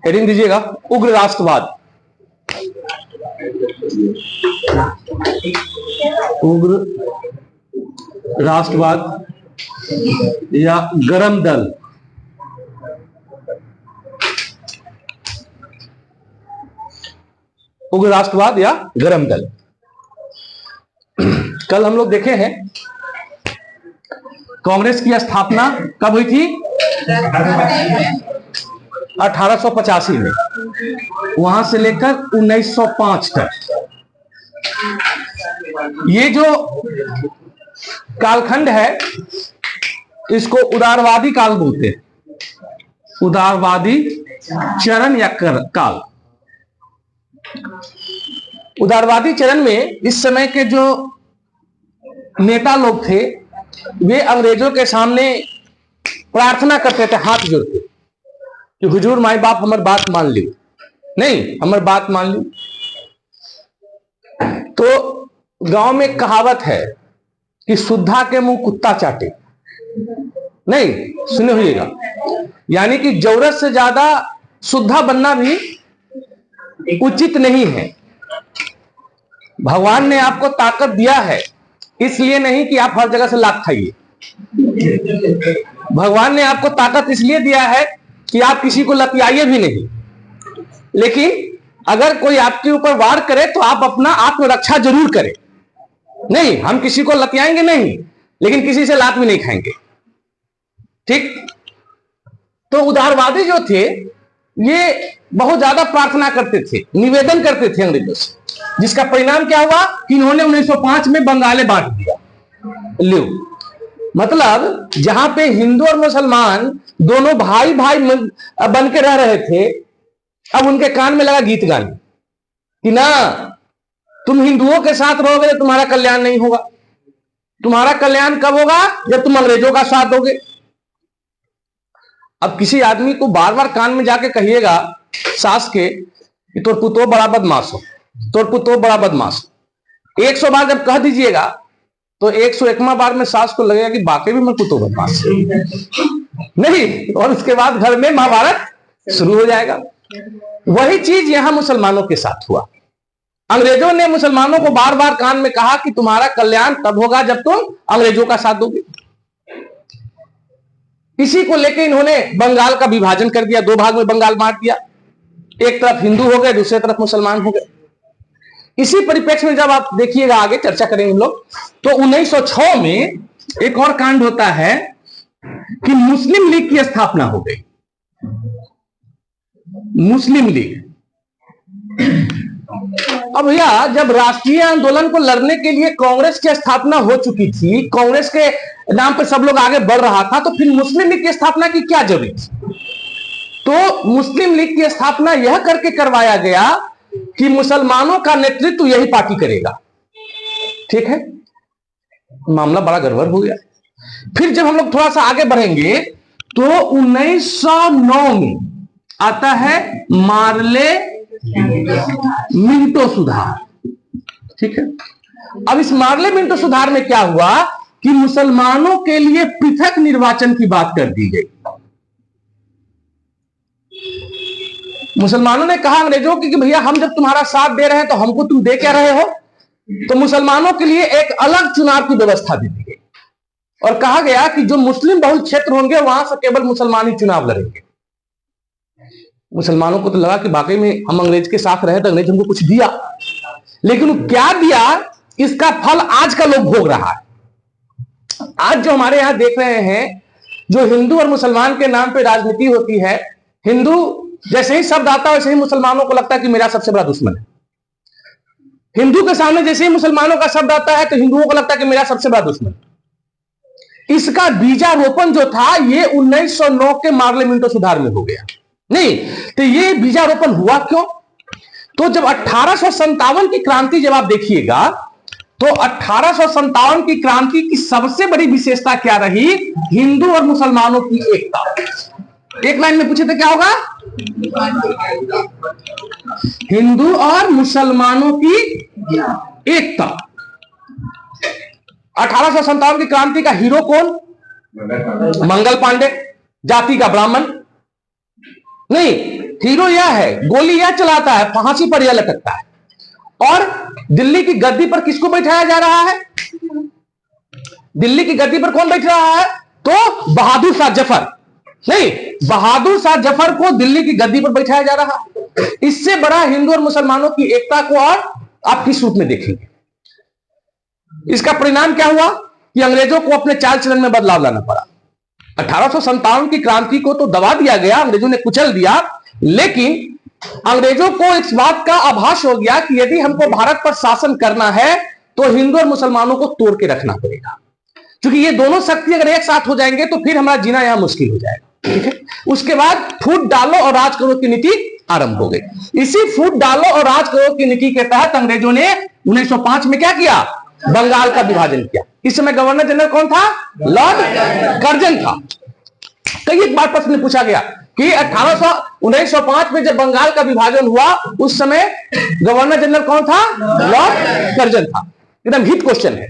Heading दीजिएगा उग्र राष्ट्रवाद। उग्र राष्ट्रवाद या गरम दल। उग्र राष्ट्रवाद या गरम दल। कल हम लोग देखे हैं कांग्रेस की स्थापना कब हुई थी? 1885 में, वहां से लेकर 1905 तक। ये जो कालखंड है इसको उदारवादी काल बोलते हैं। उदारवादी चरण या काल। उदारवादी चरण में इस समय के जो नेता लोग थे वे अंग्रेजों के सामने प्रार्थना करते थे हाथ जोड़ के कि हुजूर माई बाप हमारी बात मान ली, नहीं हमारी बात मान ली। तो गांव में कहावत है कि सुद्धा के मुंह कुत्ता चाटे, नहीं सुने होइएगा, यानी कि जरूरत से ज्यादा सुद्धा बनना भी उचित नहीं है। भगवान ने आपको ताकत दिया है, इसलिए नहीं कि आप हर जगह से लात खाइए। भगवान ने आपको ताकत इसलिए दिया है कि आप किसी को लतियाइए भी नहीं। लेकिन अगर कोई आपके ऊपर वार करे तो आप अपना आत्मरक्षा जरूर करें। नहीं, हम किसी को लतियाएंगे नहीं, लेकिन किसी से लात भी नहीं खाएंगे। ठीक? तो उदारवादी जो थे ये बहुत ज्यादा प्रार्थना करते थे, निवेदन करते थे अंग्रेजों से, जिसका परिणाम क्या हुआ कि इन्होंने 1905 में बंगाले बांट दिया। लो, मतलब जहां पे हिंदू और मुसलमान दोनों भाई भाई बन के रह रहे थे, अब उनके कान में लगा गीत गाने कि ना तुम हिंदुओं के साथ रहोगे तो तुम्हारा कल्याण नहीं होगा। तुम्हारा कल्याण कब होगा? जब तुम अंग्रेजों का साथ दोगे। अब किसी आदमी को बार बार कान में जाके कहिएगा सास के कि तोर पुतो बड़ा बदमाश हो, तोर पुतो बड़ा बदमाश हो, 100 बार जब कह दीजिएगा तो 101वां बार में सास को लगेगा कि वाकई भी मैं पुतो बदमाश नहीं, और उसके बाद घर में महाभारत शुरू हो जाएगा। वही चीज यहां मुसलमानों के साथ हुआ। अंग्रेजों ने मुसलमानों को बार बार कान में कहा कि तुम्हारा कल्याण तब होगा जब तुम अंग्रेजों का साथ दोगे। इसी को लेकर इन्होंने बंगाल का विभाजन कर दिया, 2 भाग में बंगाल बांट दिया। एक तरफ हिंदू हो गए, दूसरी तरफ मुसलमान हो गए। इसी परिप्रेक्ष्य में जब आप देखिएगा, आगे चर्चा करेंगे हम लोग, तो 1906 में एक और कांड होता है कि मुस्लिम लीग की स्थापना हो गई। मुस्लिम लीग। अब भैया जब राष्ट्रीय आंदोलन को लड़ने के लिए कांग्रेस की स्थापना हो चुकी थी, कांग्रेस के नाम पर सब लोग आगे बढ़ रहा था, तो फिर मुस्लिम लीग की स्थापना की क्या जरूरत थी? तो मुस्लिम लीग की स्थापना यह करके करवाया गया कि मुसलमानों का नेतृत्व यही पार्टी करेगा। ठीक है, मामला बड़ा गड़बड़ हो गया। फिर जब हम लोग थोड़ा सा आगे बढ़ेंगे तो 1909 में आता है मार्ले मिंटो सुधार। ठीक है, अब इस मार्ले मिंटो सुधार में क्या हुआ कि मुसलमानों के लिए पृथक निर्वाचन की बात कर दी गई। मुसलमानों ने कहा अंग्रेजों की कि भैया हम जब तुम्हारा साथ दे रहे हैं तो हमको तुम दे क्या रहे हो? तो मुसलमानों के लिए एक अलग चुनाव की व्यवस्था दे दी गई और कहा गया कि जो मुस्लिम बहुल क्षेत्र होंगे वहां से केवल मुसलमान ही चुनाव लड़ेंगे। मुसलमानों को तो लगा कि वाकई में हम अंग्रेज के साथ रहे तो अंग्रेज हमको कुछ दिया, लेकिन वो क्या दिया इसका फल आज का लोग भोग रहा है। आज जो हमारे यहां देख रहे हैं, जो हिंदू और मुसलमान के नाम पे राजनीति होती है, हिंदू जैसे ही शब्द आता है वैसे ही मुसलमानों को लगता है कि मेरा सबसे बड़ा दुश्मन है। हिंदू के सामने जैसे ही मुसलमानों का शब्द आता है तो हिंदुओं को लगता है कि मेरा सबसे बड़ा दुश्मन। इसका बीजारोपण जो था ये 1909 के मार्ले मिंटो सुधार में हो गया। नहीं तो ये बीजारोपण हुआ क्यों? तो जब 1857 की क्रांति जब आप देखिएगा तो 1857 की क्रांति की सबसे बड़ी विशेषता क्या रही? हिंदू और मुसलमानों की एकता। एक लाइन में पूछे तो क्या होगा? हिंदू और मुसलमानों की एकता। 1857 की क्रांति का हीरो कौन? मंगल पांडे। जाति का ब्राह्मण नहीं, हीरो यह है, गोली यह चलाता है, फांसी पर यह लटकता है। और दिल्ली की गद्दी पर किसको बैठाया जा रहा है? दिल्ली की गद्दी पर कौन बैठ रहा है? तो बहादुर शाह जफर। नहीं, बहादुर शाह जफर को दिल्ली की गद्दी पर बैठाया जा रहा है। इससे बड़ा हिंदू और मुसलमानों की एकता को और आप किस रूप में देखेंगे? इसका परिणाम क्या हुआ कि अंग्रेजों को अपने चाल चलन में बदलाव लाना पड़ा। 1857 की क्रांति को तो दबा दिया गया, अंग्रेजों ने कुचल दिया, लेकिन अंग्रेजों को इस बात का आभास हो गया कि यदि हमको भारत पर शासन करना है तो हिंदू और मुसलमानों को तोड़ के रखना पड़ेगा, क्योंकि ये दोनों शक्ति अगर एक साथ हो जाएंगे तो फिर हमारा जीना यहां मुश्किल हो जाएगा। ठीक है, उसके बाद फूट डालो और राज करो की नीति आरंभ हो गई। इसी फूट डालो और राज करो की नीति के तहत अंग्रेजों ने 1905 में क्या किया? बंगाल का विभाजन किया। इस समय गवर्नर जनरल कौन था? लॉर्ड कर्जन था। कई एक बार प्रश्न पूछा गया कि 1905 में जब बंगाल का विभाजन हुआ उस समय गवर्नर जनरल कौन था? लॉर्ड कर्जन था। एकदम हिट क्वेश्चन है।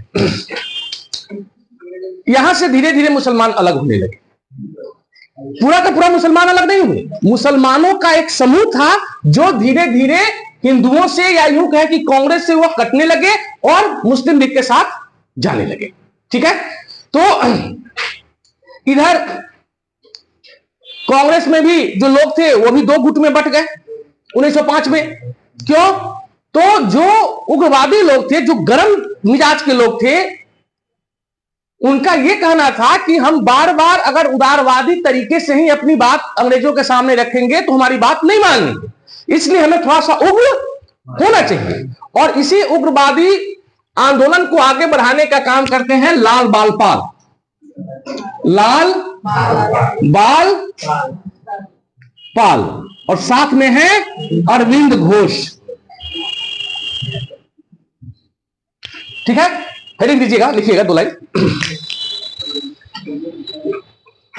यहां से धीरे धीरे मुसलमान अलग होने लगे। पूरा का पूरा मुसलमान अलग नहीं हुए, मुसलमानों का एक समूह था जो धीरे धीरे हिंदुओं से, या यूं कहे कि कांग्रेस से, वो कटने लगे और मुस्लिम लीग के साथ जाने लगे। ठीक है, तो इधर कांग्रेस में भी जो लोग थे वो भी दो गुट में बट गए 1905 में। क्यों? तो जो उग्रवादी लोग थे, जो गर्म मिजाज के लोग थे, उनका यह कहना था कि हम बार बार अगर उदारवादी तरीके से ही अपनी बात अंग्रेजों के सामने रखेंगे तो हमारी बात नहीं मानेंगे, इसलिए हमें थोड़ा सा उग्र होना चाहिए। और इसी उग्रवादी आंदोलन को आगे बढ़ाने का काम करते हैं लाल बाल पाल। लाल बाल पाल और साथ में है अरविंद घोष। ठीक है, हेडिंग दीजिएगा, लिखिएगा 2 लाइन।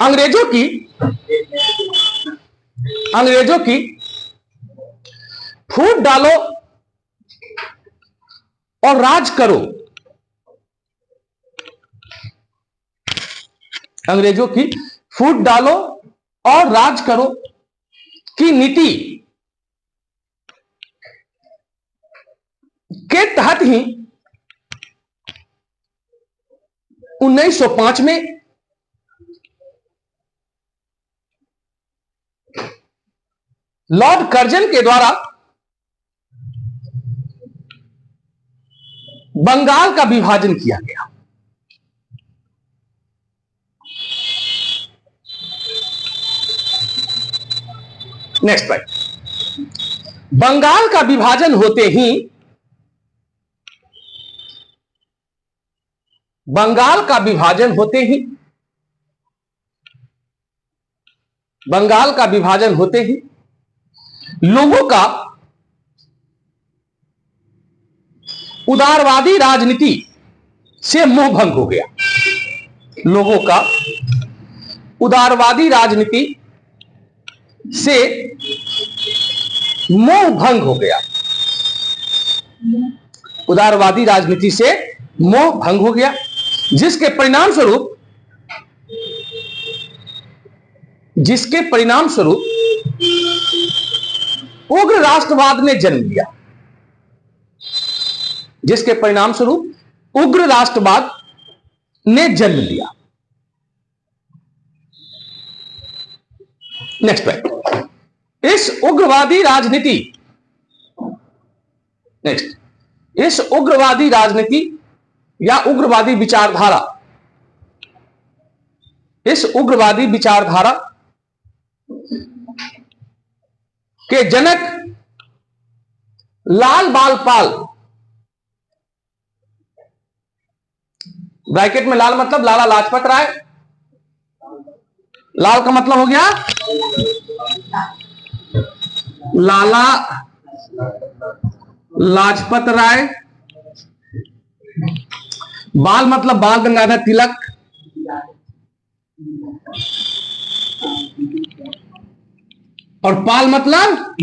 अंग्रेजों की फूट डालो और राज करो, अंग्रेजों की फूट डालो और राज करो की नीति के तहत ही 1905 में लॉर्ड कर्जन के द्वारा बंगाल का विभाजन किया गया। नेक्स्ट पॉइंट, बंगाल का विभाजन होते ही बंगाल का विभाजन होते ही लोगों का उदारवादी राजनीति से मोह भंग हो गया। लोगों का उदारवादी राजनीति से मोह भंग हो गया। उदारवादी राजनीति से मोह भंग हो गया, जिसके परिणाम स्वरूप उग्र राष्ट्रवाद ने जन्म लिया। जिसके परिणाम स्वरूप उग्र राष्ट्रवाद ने जन्म लिया। नेक्स्ट पॉइंट, इस उग्रवादी राजनीति या उग्रवादी विचारधारा के जनक लाल बाल पाल, ब्रैकेट में लाल मतलब लाला लाजपत राय, लाल का मतलब हो गया लाला लाजपत राय, बाल मतलब बाल गंगाधर तिलक, और पाल मतलब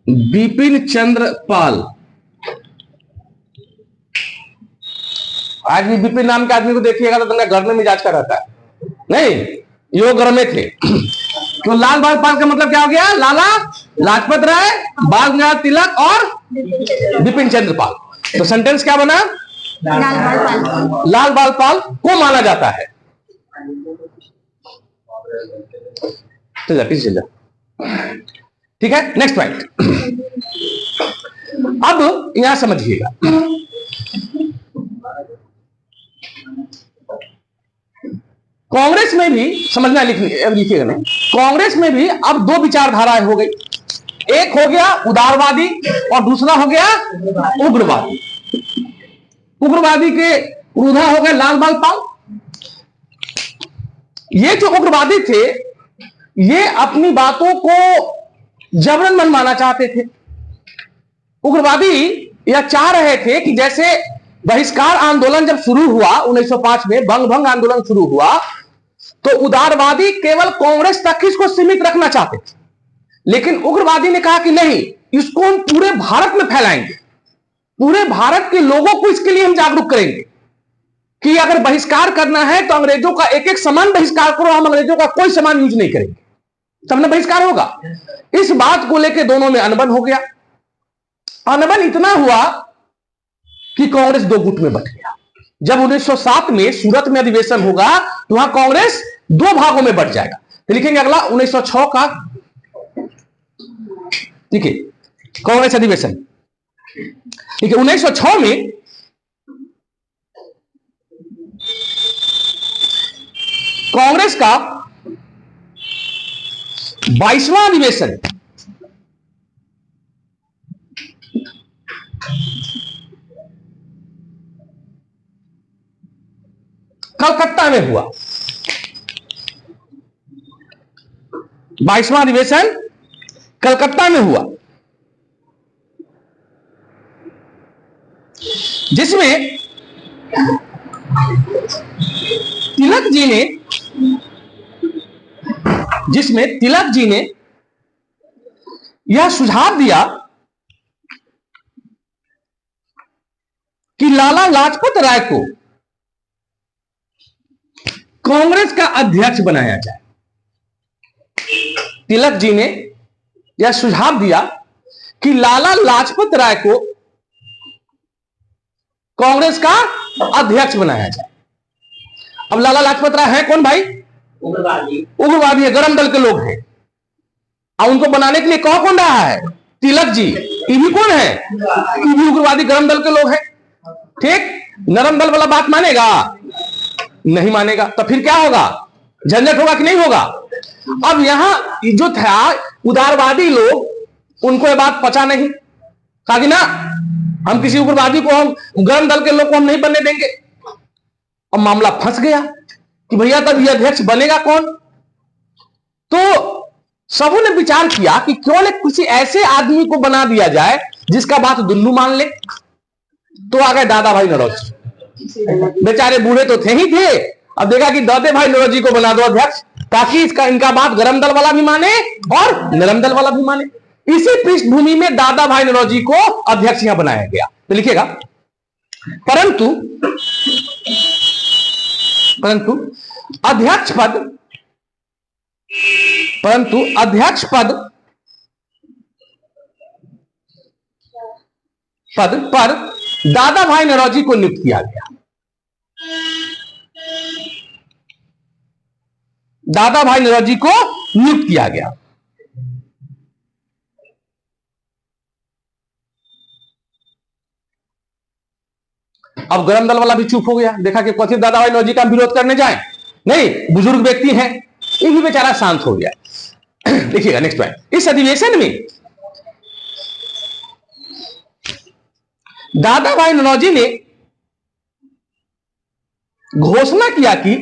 बिपिन चंद्र पाल। आज भी बिपिन नाम के आदमी को देखिएगा तो तुमने घर में मिजाज का रहता है, नहीं यो घर में थे। तो लाल बाल पाल का मतलब क्या हो गया? लाला लाजपत राय, बाल गंगाधर तिलक और बिपिन चंद्र पाल। तो सेंटेंस क्या बना? लाल बाल पाल को माना जाता है। ठीक है, नेक्स्ट पॉइंट। अब यहां समझिएगा, कांग्रेस में भी समझना, लिखिएगा नहीं, कांग्रेस में भी अब दो विचारधाराएं हो गई। एक हो गया उदारवादी और दूसरा हो गया उग्रवादी। उग्रवादी के उल्टा हो गए लाल बाल पाल। ये जो उग्रवादी थे ये अपनी बातों को जबरन मनवाना चाहते थे। उग्रवादी यह चाह रहे थे कि जैसे बहिष्कार आंदोलन जब शुरू हुआ 1905 में, बंग भंग आंदोलन शुरू हुआ, तो उदारवादी केवल कांग्रेस तक इसको सीमित रखना चाहते थे, लेकिन उग्रवादी ने कहा कि नहीं, इसको हम पूरे भारत में फैलाएंगे, पूरे भारत के लोगों को इसके लिए हम जागरूक करेंगे कि अगर बहिष्कार करना है तो अंग्रेजों का एक एक सामान बहिष्कार करो, हम अंग्रेजों का कोई सामान यूज नहीं करेंगे, तब ना बहिष्कार होगा। इस बात को लेकर दोनों में अनबन हो गया। अनबन इतना हुआ कि कांग्रेस दो गुट में बंट गया। जब 1907 में सूरत में अधिवेशन होगा तो वहां कांग्रेस दो भागों में बंट जाएगा। तो लिखेंगे अगला 1906 का, देखिए कांग्रेस अधिवेशन। देखिए 1906 में कांग्रेस का 22वां अधिवेशन कलकत्ता में हुआ। 22वां अधिवेशन कलकत्ता में हुआ, जिसमें तिलक जी ने यह सुझाव दिया कि लाला लाजपत राय को कांग्रेस का अध्यक्ष बनाया जाए। तिलक जी ने यह सुझाव दिया कि लाला लाजपत राय को कांग्रेस का अध्यक्ष बनाया जाए। अब लाला लाजपत राय है कौन भाई? उग्रवादी है, गरम दल के लोग हैं। और उनको बनाने के लिए कौन रहा है? तिलक जी। ये भी कौन है? ये भी उग्रवादी गरम दल के लोग हैं। ठीक, नरम दल वाला बात मानेगा? नहीं मानेगा। तो फिर क्या होगा? झंझट होगा कि नहीं होगा? अब यहां जो था उदारवादी लोग, उनको यह बात पचा नहीं, कहा कि ना हम किसी उग्रवादी को, हम गरम दल के लोग को हम नहीं बनने देंगे। अब मामला फंस गया कि भैया तब ये अध्यक्ष बनेगा कौन? तो सबों ने विचार किया कि क्यों न किसी ऐसे आदमी को बना दिया जाए जिसका बात दुल्लू मान ले। तो आ गए दादा भाई नौरोजी। बेचारे बूढ़े तो थे ही थे, अब देखा कि दादे भाई नौरोजी को बना दो अध्यक्ष, ताकि इनका बात गरम दल वाला भी माने और नरम दल वाला भी माने। इसी पृष्ठभूमि में दादा भाई नौरोजी को अध्यक्ष यहां बनाया गया। तो लिखिएगा, परंतु अध्यक्ष पद पर दादा भाई नौरोजी को नियुक्त किया गया। दादा भाई नौरोजी को नियुक्त किया गया। अब गरम दल वाला भी चुप हो गया, देखा कि कथित दादा भाई नौरोजी का विरोध करने जाए, नहीं, बुजुर्ग व्यक्ति हैं, ये भी बेचारा शांत हो गया। देखिएगा नेक्स्ट पॉइंट। इस अधिवेशन में दादा भाई नौरोजी ने घोषणा किया कि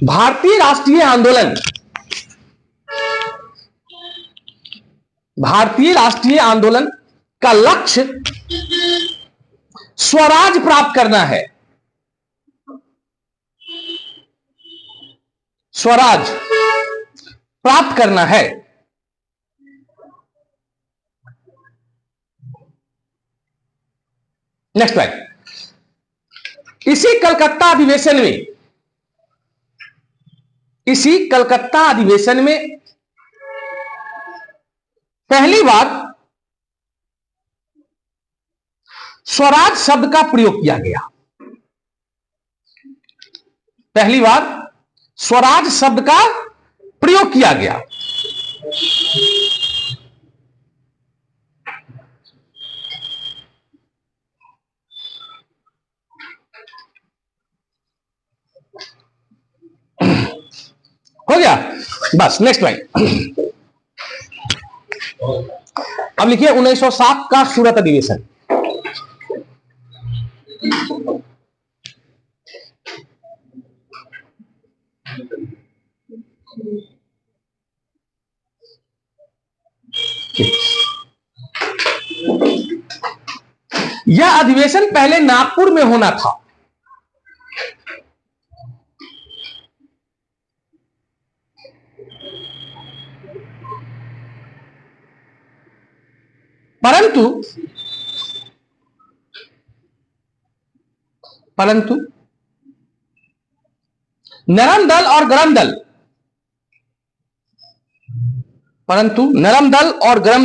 भारतीय राष्ट्रीय आंदोलन का लक्ष्य स्वराज प्राप्त करना है। स्वराज प्राप्त करना है। Next line. इसी कलकत्ता अधिवेशन में पहली बार स्वराज शब्द का प्रयोग किया गया। पहली बार स्वराज शब्द का प्रयोग किया गया। हो गया बस। Next line. अब लिखिए 1907 का सूरत अधिवेशन। यह अधिवेशन पहले नागपुर में होना था, परंतु नरम दल और गरम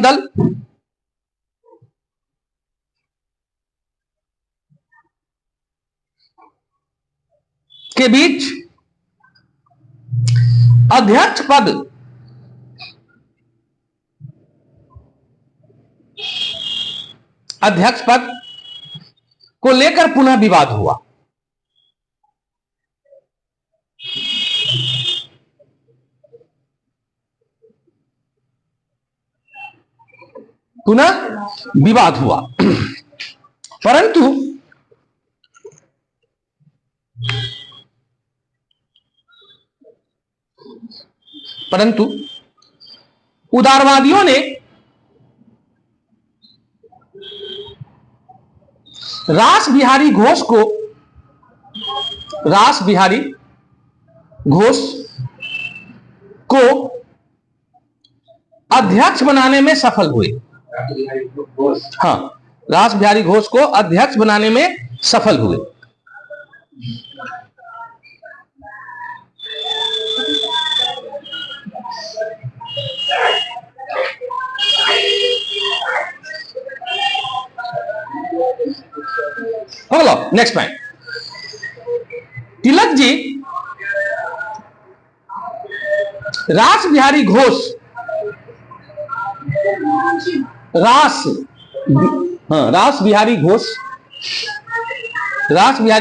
दल के बीच अध्यक्ष पद को लेकर पुनः विवाद हुआ। परंतु उदारवादियों ने रास बिहारी घोष को अध्यक्ष बनाने में सफल हुए। हाँ, रास बिहारी घोष को अध्यक्ष बनाने में सफल हुए। बोलो नेक्स्ट पॉइंट। तिलक जी रास बिहारी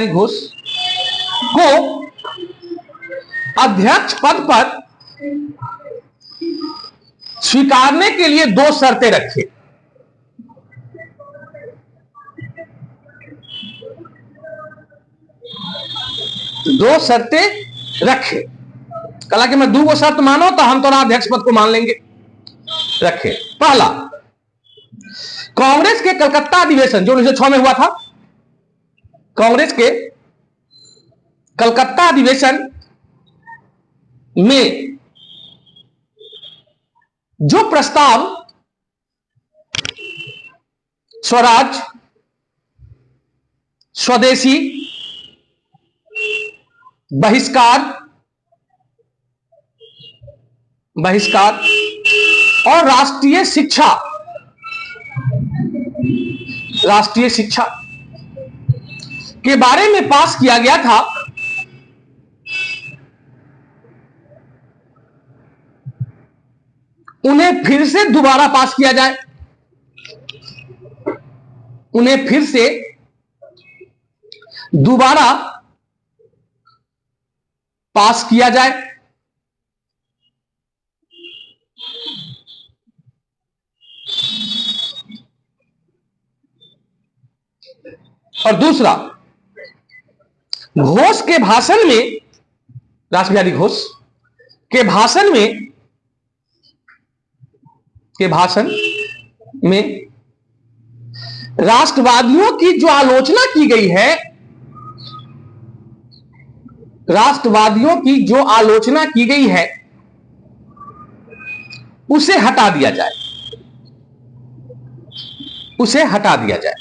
घोष को अध्यक्ष पद पर स्वीकारने के लिए दो शर्तें रखे। कला कि मैं दो शर्त मानो तो हम तो अध्यक्ष पद को मान लेंगे। रखे। पहला, कांग्रेस के कलकत्ता अधिवेशन जो 1906 में हुआ था, कांग्रेस के कलकत्ता अधिवेशन में जो प्रस्ताव स्वराज, स्वदेशी, बहिष्कार और राष्ट्रीय शिक्षा के बारे में पास किया गया था, उन्हें फिर से दोबारा पास किया जाए। और दूसरा, घोष के भाषण में, रास बिहारी घोष के भाषण में राष्ट्रवादियों की जो आलोचना की गई है, उसे हटा दिया जाए, उसे हटा दिया जाए।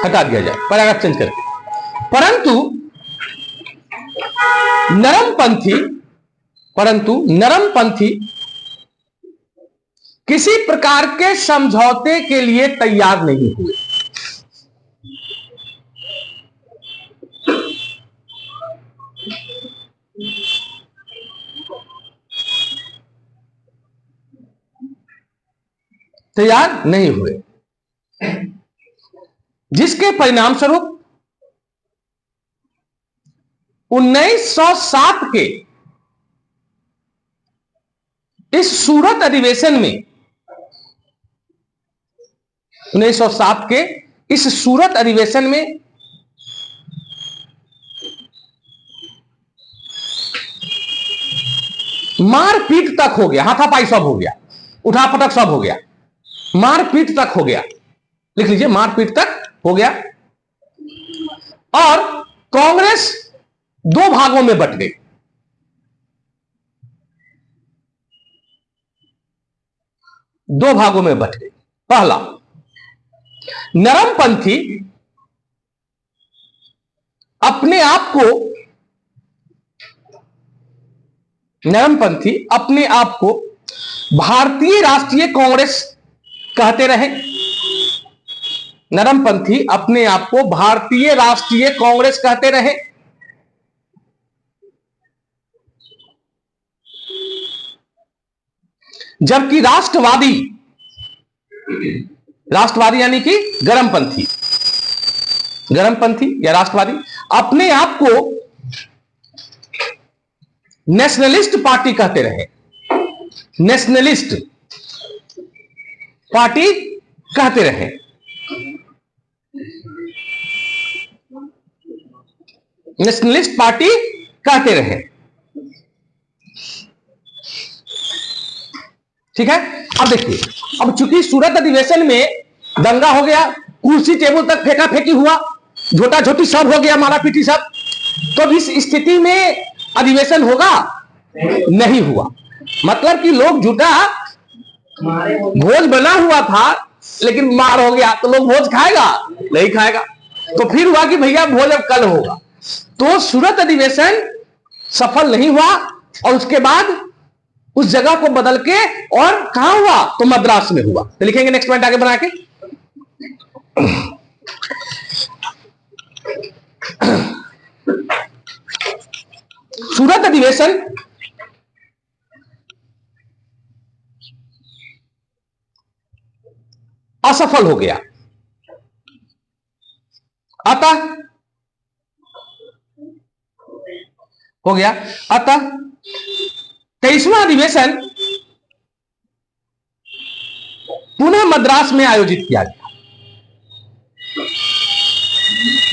हटा दिया जाए पैराग्राफ चेंज करके। परंतु नरमपंथी किसी प्रकार के समझौते के लिए तैयार नहीं हुए। तैयार नहीं हुए, जिसके परिणाम स्वरूप 1907 के इस सूरत अधिवेशन में 1907 के इस सूरत अधिवेशन में मारपीट तक हो गया, हाथापाई सब हो गया, उठापटक सब हो गया, मारपीट तक हो गया। लिख लीजिए, मारपीट तक हो गया। और कांग्रेस दो भागों में बट गई। दो भागों में बट गई। पहला, नरमपंथी अपने आप को भारतीय राष्ट्रीय कांग्रेस कहते रहे। नरमपंथी अपने आप को भारतीय राष्ट्रीय कांग्रेस कहते रहे। जबकि राष्ट्रवादी यानी कि गरमपंथी या राष्ट्रवादी अपने आप को नेशनलिस्ट पार्टी कहते रहे। नेशनलिस्ट पार्टी कहते रहे। नेशनलिस्ट पार्टी कहते रहे। ठीक है। अब देखिए, अब चूंकि सूरत अधिवेशन में दंगा हो गया, कुर्सी टेबल तक फेंका फेंकी हुआ, झोटा झोटी सब हो गया, मारा पीटी सब, तो इस स्थिति में अधिवेशन होगा? नहीं हुआ। मतलब कि लोग जुटा, भोज बना हुआ था लेकिन मार हो गया, तो लोग भोज खाएगा? नहीं खाएगा। तो फिर हुआ कि भैया भोज अब कल होगा। तो सूरत अधिवेशन सफल नहीं हुआ और उसके बाद उस जगह को बदल के और कहां हुआ? तो मद्रास में हुआ। तो लिखेंगे नेक्स्ट पॉइंट आगे बना के। सूरत अधिवेशन असफल हो गया। अतः 23वां अधिवेशन पुनः मद्रास में आयोजित किया गया।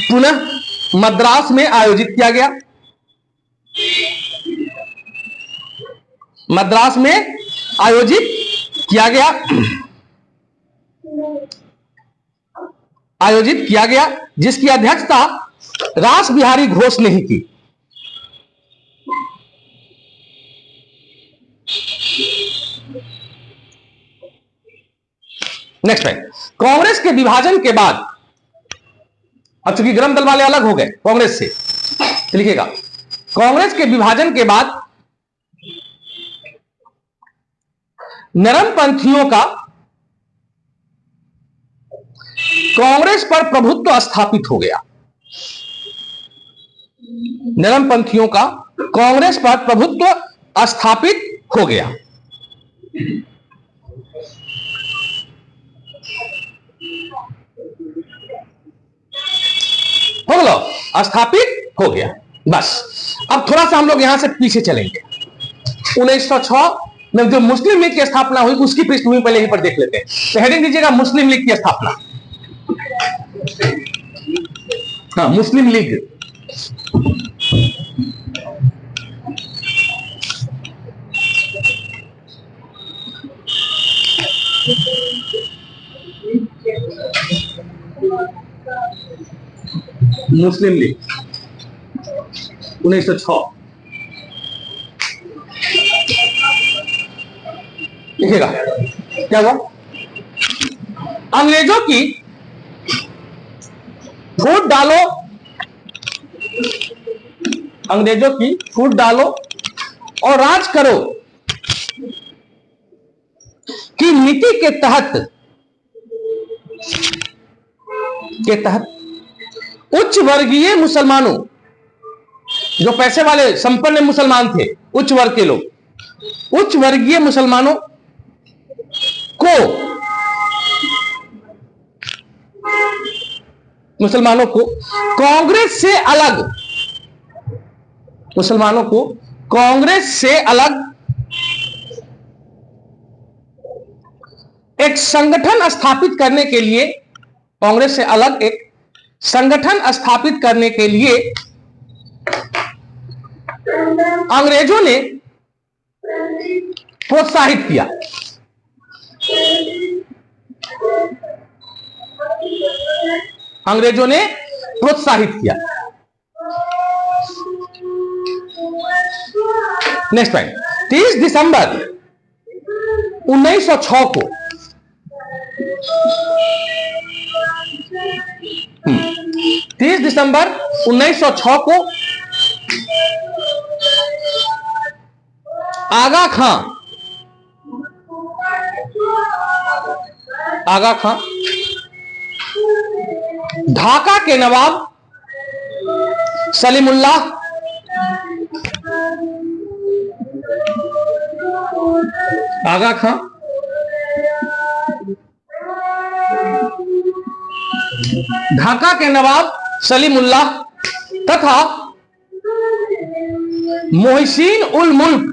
पुनः मद्रास में आयोजित किया गया। मद्रास में आयोजित किया गया, जिसकी अध्यक्षता रास बिहारी घोष ने ही की। नेक्स्ट है, कांग्रेस के विभाजन के बाद, अब चूंकि गरम दल वाले अलग हो गए कांग्रेस से, तो लिखिएगा, कांग्रेस के विभाजन के बाद नरमपंथियों का कांग्रेस पर प्रभुत्व स्थापित हो गया। नरमपंथियों का कांग्रेस पर प्रभुत्व स्थापित हो गया। हो गया, स्थापित हो गया। बस अब थोड़ा सा हम लोग यहां से पीछे चलेंगे। 1906 में जो मुस्लिम लीग की स्थापना हुई उसकी पृष्ठभूमि पहले यहीं पर देख लेते हैं। तो हेडिंग दीजिएगा मुस्लिम लीग की स्थापना। हाँ, मुस्लिम लीग। मुस्लिम लीग 1906। देखिएगा क्या हुआ, अंग्रेजों की फूट डालो, अंग्रेजों की फूट डालो और राज करो की नीति के तहत उच्च वर्गीय मुसलमानों, जो पैसे वाले संपन्न मुसलमान थे, उच्च वर्ग के लोग, उच्च वर्गीय मुसलमानों को कांग्रेस से अलग, मुसलमानों को कांग्रेस से अलग एक संगठन स्थापित करने के लिए, कांग्रेस से अलग एक संगठन स्थापित करने के लिए अंग्रेजों ने प्रोत्साहित किया। अंग्रेजों ने प्रोत्साहित किया। नेक्स्ट पॉइंट, 30 दिसंबर 1906 को 30 दिसंबर 1906 को आगा खां ढाका के नवाब सलीमुल्लाह आगा खां ढाका के नवाब सलीमुल्लाह तथा मोहसिन उल मुल्क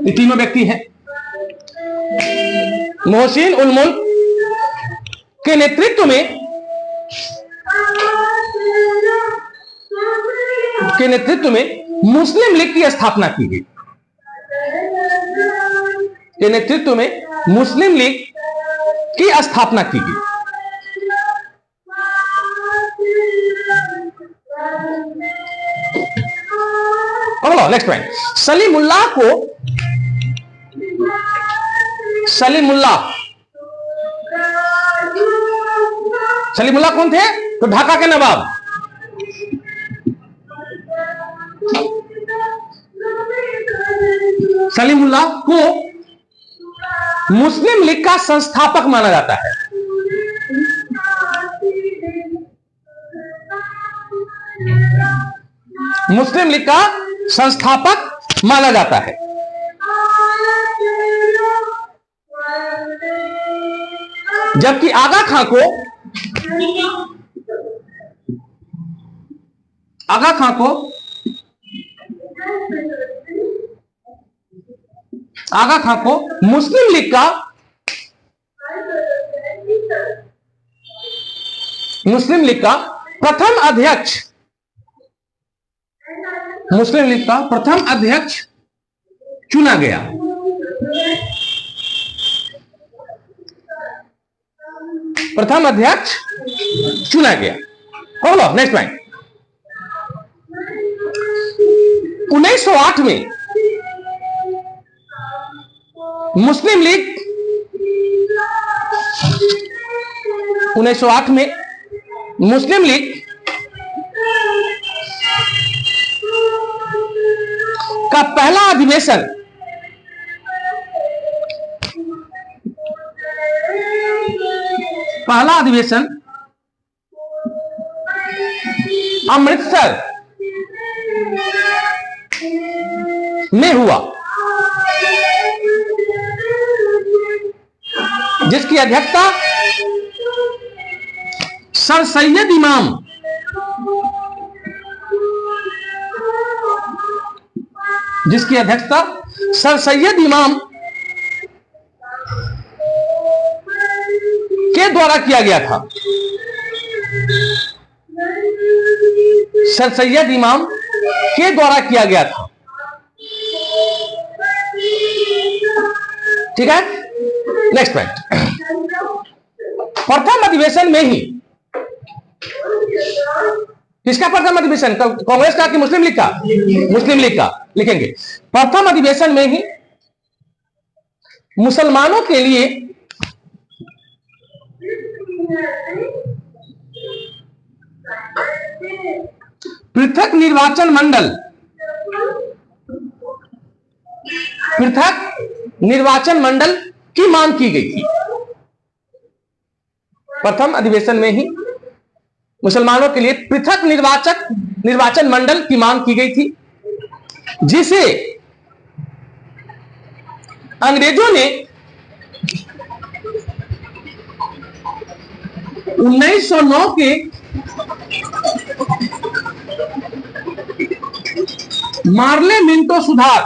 ये तीनों व्यक्ति हैं। मोहसिन उल मुल्क के नेतृत्व में मुस्लिम लीग की स्थापना की गई। के नेतृत्व में मुस्लिम लीग की स्थापना की गई। नेक्स्ट पॉइंट, सलीमुल्लाह कौन थे? तो ढाका के नवाब। सलीमुल्लाह को मुस्लिम लीग का संस्थापक माना जाता है। मुस्लिम लीग का संस्थापक माना जाता है। जबकि आगा खां को मुस्लिम लीग का प्रथम अध्यक्ष चुना गया। बोलो नेक्स्ट पॉइंट, 1908 में मुस्लिम लीग 1908 में मुस्लिम लीग का पहला अधिवेशन अमृतसर में हुआ, जिसकी अध्यक्षता सर सैयद इमाम के द्वारा किया गया था। सर सैयद इमाम के द्वारा किया गया था। ठीक है, नेक्स्ट पॉइंट। प्रथम अधिवेशन में ही, किसका प्रथम अधिवेशन, कांग्रेस का कि मुस्लिम लीग का? मुस्लिम लीग का। लिखेंगे प्रथम अधिवेशन में ही मुसलमानों के लिए पृथक निर्वाचन मंडल की मांग की गई थी। प्रथम अधिवेशन में ही मुसलमानों के लिए पृथक निर्वाचन मंडल की मांग की गई थी, जिसे अंग्रेजों ने 1909 के मार्ले मिंटो सुधार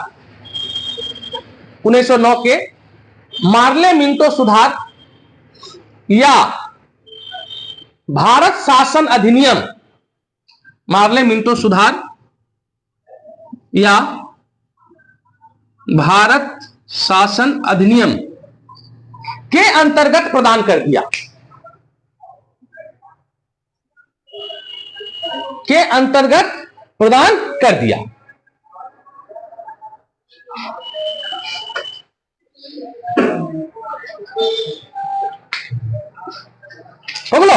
1909 के मार्ले मिंटो सुधार या भारत शासन अधिनियम, मार्ले मिंटो सुधार या भारत शासन अधिनियम के अंतर्गत प्रदान कर दिया, के अंतर्गत प्रदान कर दिया। बोलो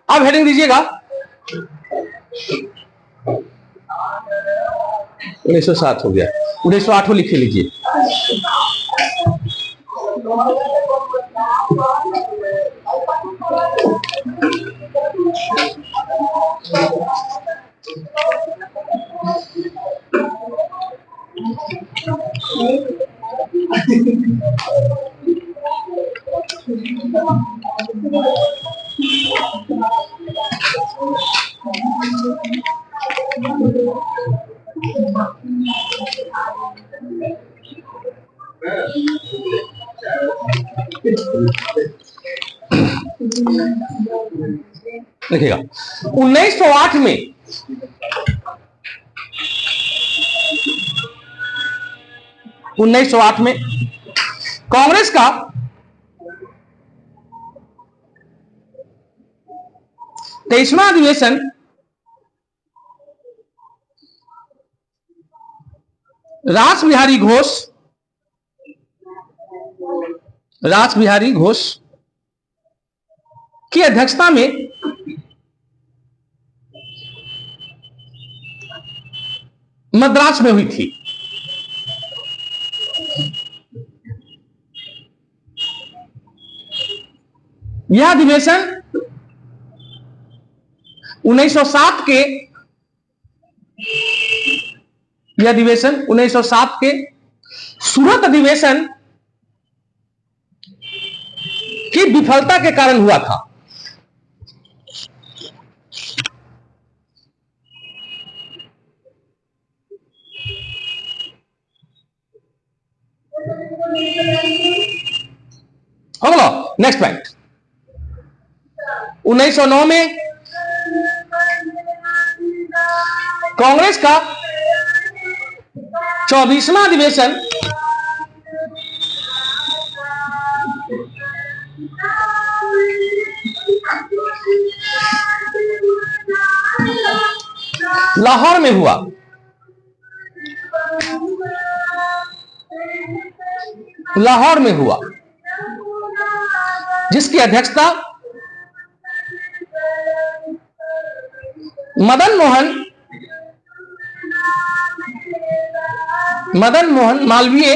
अब हेडिंग दीजिएगा 1907 हो गया, 1908 लिखे लीजिए। देखिएगा 1908 में कांग्रेस का तेईसवां अधिवेशन रास बिहारी घोष की अध्यक्षता में मद्रास में हुई थी। यह अधिवेशन 1907 के सूरत अधिवेशन की विफलता के कारण हुआ था। होगा नेक्स्ट पॉइंट। 1909 में कांग्रेस का 24वां अधिवेशन लाहौर में हुआ। जिसकी अध्यक्षता मदन मोहन मालवीय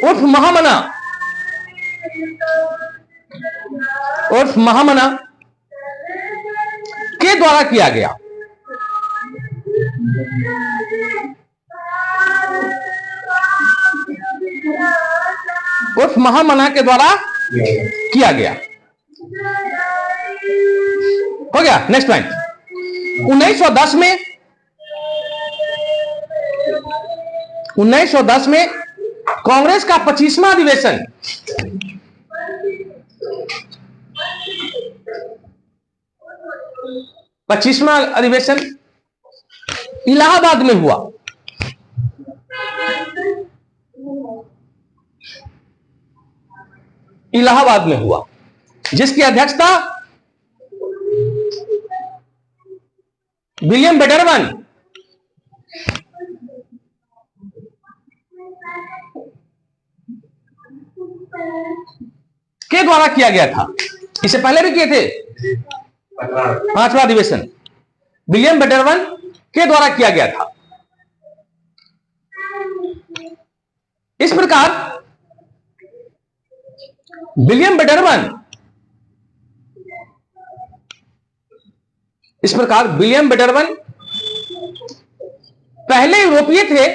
उर्फ महामना के द्वारा किया गया। उर्फ महामना के द्वारा किया गया। हो गया नेक्स्ट पॉइंट। 1910 में 1910 में कांग्रेस का 25वां अधिवेशन इलाहाबाद में हुआ। इलाहाबाद में हुआ, जिसकी अध्यक्षता विलियम बेटरमन के द्वारा किया गया था। इससे पहले भी किए थे 5वां अधिवेशन विलियम बेटरमन के द्वारा किया गया था। इस प्रकार विलियम बेटरमन पहले यूरोपीय थे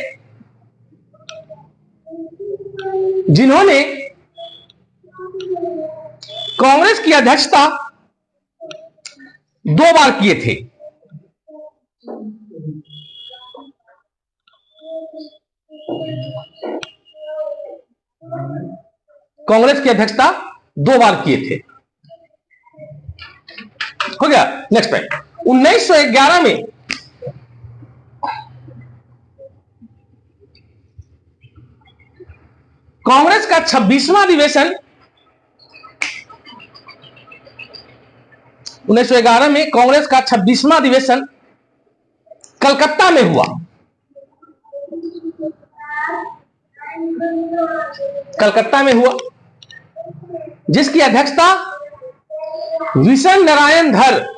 जिन्होंने कांग्रेस की अध्यक्षता 2 बार किए थे। कांग्रेस की अध्यक्षता 2 बार किए थे। हो गया। नेक्स्ट पॉइंट, 1911 में कांग्रेस का 26वां अधिवेशन 1911 में कांग्रेस का 26वां अधिवेशन कलकत्ता में हुआ। कलकत्ता में हुआ, जिसकी अध्यक्षता विशन नारायण धर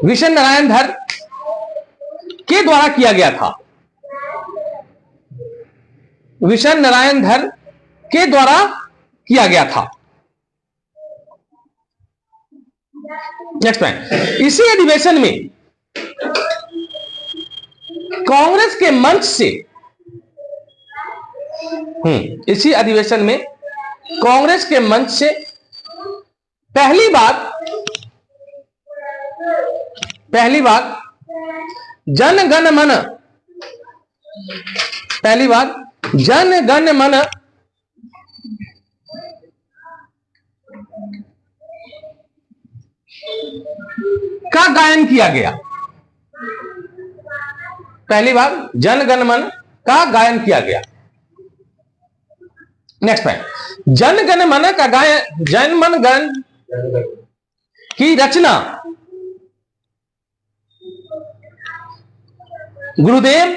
विशन नारायण धर के द्वारा किया गया था। विशन नारायण धर के द्वारा किया गया था। नेक्स्ट पॉइंट, इसी अधिवेशन में कांग्रेस के मंच से पहली बार जन गण मन का गायन किया गया। पहली बार जन गण मन का गायन किया गया। नेक्स्ट पॉइंट, जन गण मन का गायन, जन मन गण की रचना गुरुदेव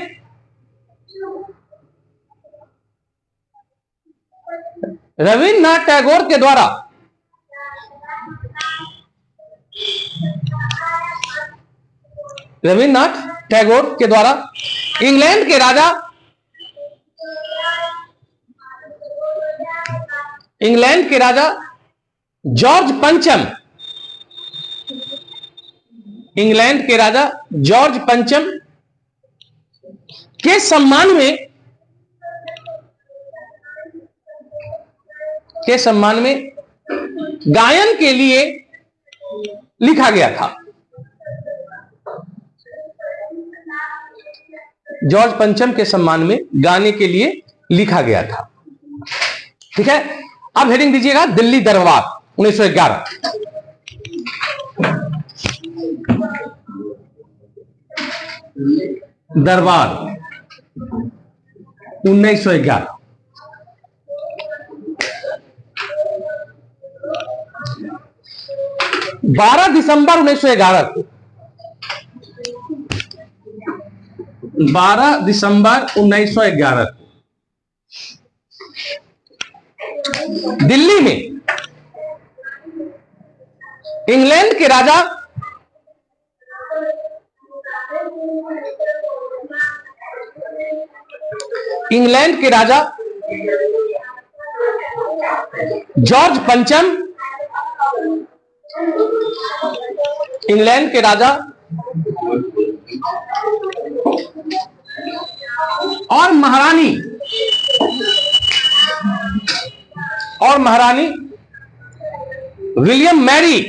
रविन्द्रनाथ टैगोर के द्वारा इंग्लैंड के राजा जॉर्ज पंचम के सम्मान में गायन के लिए लिखा गया था। जॉर्ज पंचम के सम्मान में गाने के लिए लिखा गया था। ठीक है, अब हेडिंग दीजिएगा दिल्ली दरबार 1911। दरबार 1911। 12 दिसंबर 1911 को 12 दिसंबर 1911 को दिल्ली में इंग्लैंड के राजा जॉर्ज पंचम, इंग्लैंड के राजा और महारानी विलियम मैरी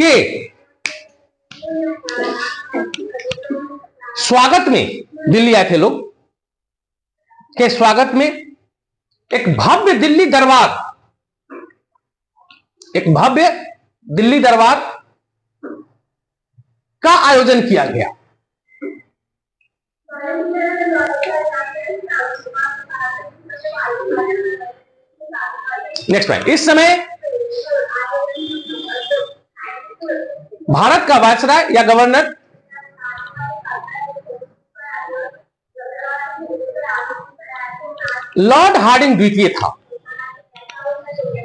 के स्वागत में दिल्ली आए थे लोग, के स्वागत में एक भव्य दिल्ली दरबार का आयोजन किया गया। नेक्स्ट पॉइंट, इस समय भारत का वायसराय या गवर्नर लॉर्ड हार्डिंग द्वितीय था।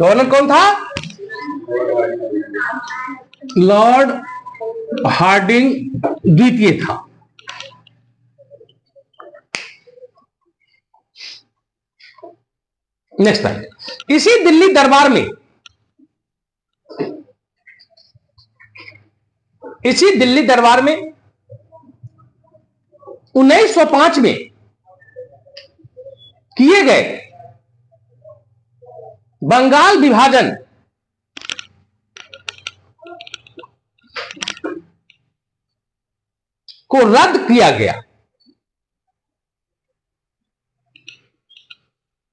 गवर्नर कौन था? लॉर्ड हार्डिंग द्वितीय था। नेक्स्ट पॉइंट, इसी दिल्ली दरबार में 1905 में किए गए बंगाल विभाजन को रद्द किया गया।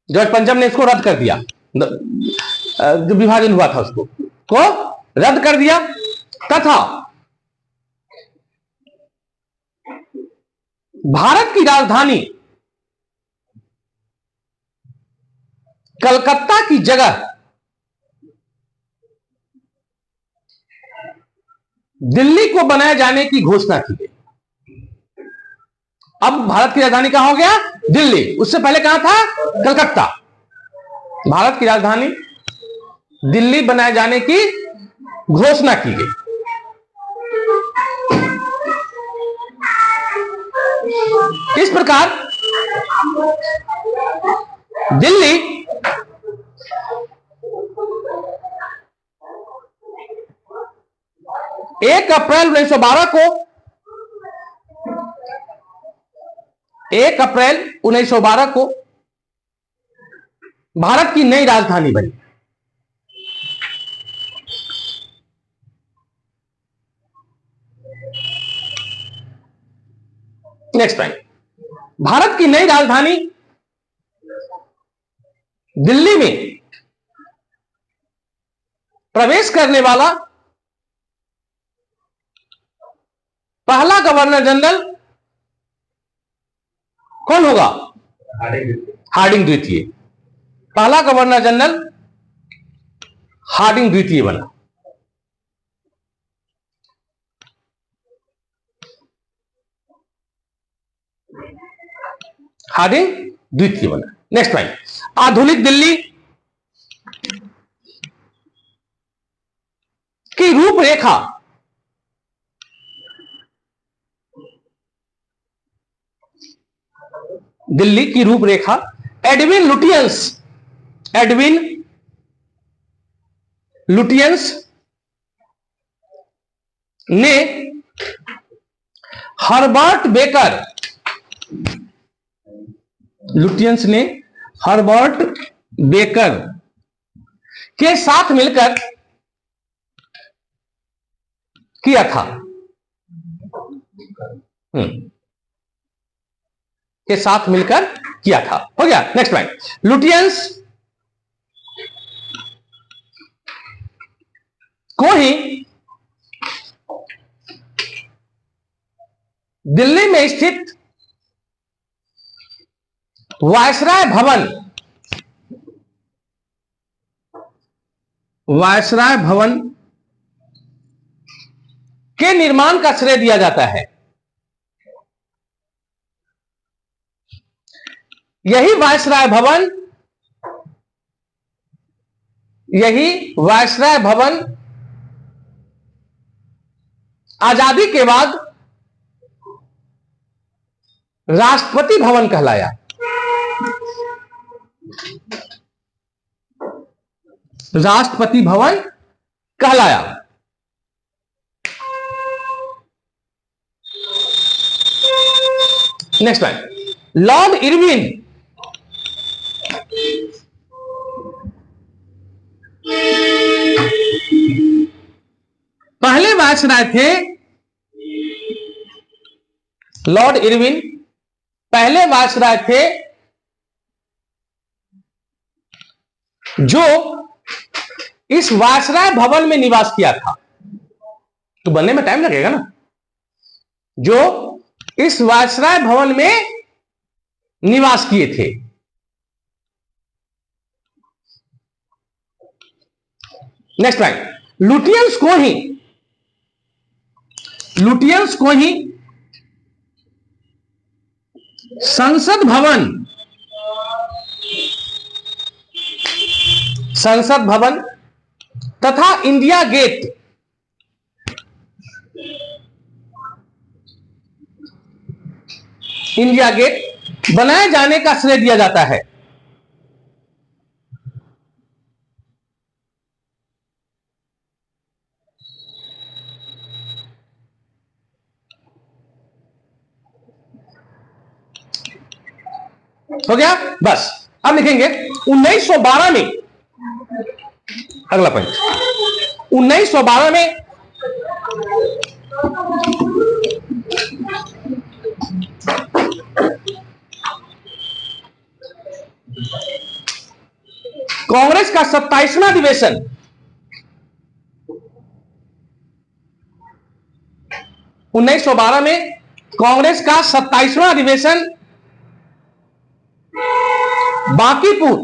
जॉर्ज पंचम ने इसको रद्द कर दिया, जो विभाजन हुआ था उसको रद्द कर दिया, तथा भारत की राजधानी कलकत्ता की जगह दिल्ली को बनाए जाने की घोषणा की गई। अब भारत की राजधानी कहां हो गया? दिल्ली। उससे पहले कहां था? कलकत्ता। भारत की राजधानी दिल्ली बनाए जाने की घोषणा की गई। इस प्रकार दिल्ली 1 अप्रैल 1912 को 1 अप्रैल 1912 को भारत की नई राजधानी बनी। नेक्स्ट पॉइंट, भारत की नई राजधानी दिल्ली में प्रवेश करने वाला पहला गवर्नर जनरल कौन होगा? हार्डिंग द्वितीय। पहला गवर्नर जनरल हार्डिंग द्वितीय बना। हार्डिंग द्वितीय बना। नेक्स्ट पॉइंट, आधुनिक दिल्ली की रूपरेखा एडविन लुटियंस ने हर्बर्ट बेकर के साथ मिलकर किया था। के साथ मिलकर किया था। हो गया। नेक्स्ट पॉइंट, लुटियंस को ही दिल्ली में स्थित वायसराय भवन के निर्माण का श्रेय दिया जाता है। यही वायसराय भवन आजादी के बाद राष्ट्रपति भवन कहलाया। राष्ट्रपति भवन कहलाया। नेक्स्ट लाइन, लॉर्ड इरविन पहले वायसराय थे। लॉर्ड इरविन पहले वायसराय थे जो इस वायसराय भवन में निवास किया था। तो बनने में टाइम लगेगा ना। जो इस वायसराय भवन में निवास किए थे। नेक्स्ट लाइन, लुटियंस को ही संसद भवन तथा इंडिया गेट बनाए जाने का श्रेय दिया जाता है। हो गया बस। अब लिखेंगे 1912 में, अगला पॉइंट, 1912 में कांग्रेस का 27वां अधिवेशन, 1912 में कांग्रेस का 27वां अधिवेशन बांकीपुर,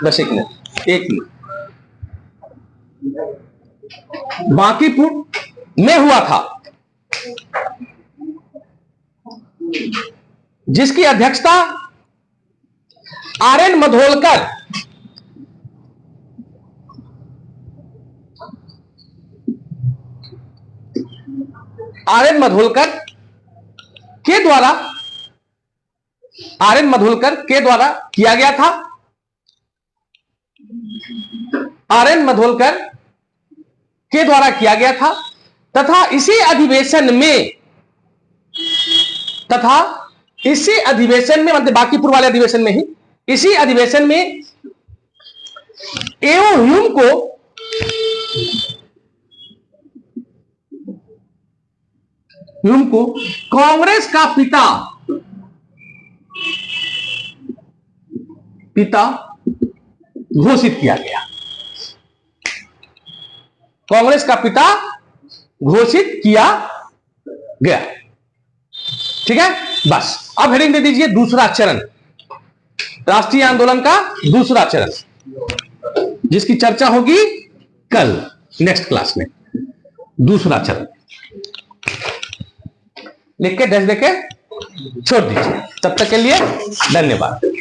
बस एक मिनट, बांकीपुर में हुआ था, जिसकी अध्यक्षता आर एन मधोलकर के द्वारा किया गया था। आर.एन. मधोलकर के द्वारा किया गया था तथा इसी अधिवेशन में मतलब बांकीपुर वाले अधिवेशन में ही, इसी अधिवेशन में एओ ह्यूम को कांग्रेस का पिता घोषित किया गया। कांग्रेस का पिता घोषित किया गया। ठीक है, बस। अब हेडिंग दे दीजिए दूसरा चरण, राष्ट्रीय आंदोलन का दूसरा चरण, जिसकी चर्चा होगी कल नेक्स्ट क्लास में। दूसरा चरण लिख के डैश देके छोड़ दीजिए। तब तक के लिए धन्यवाद।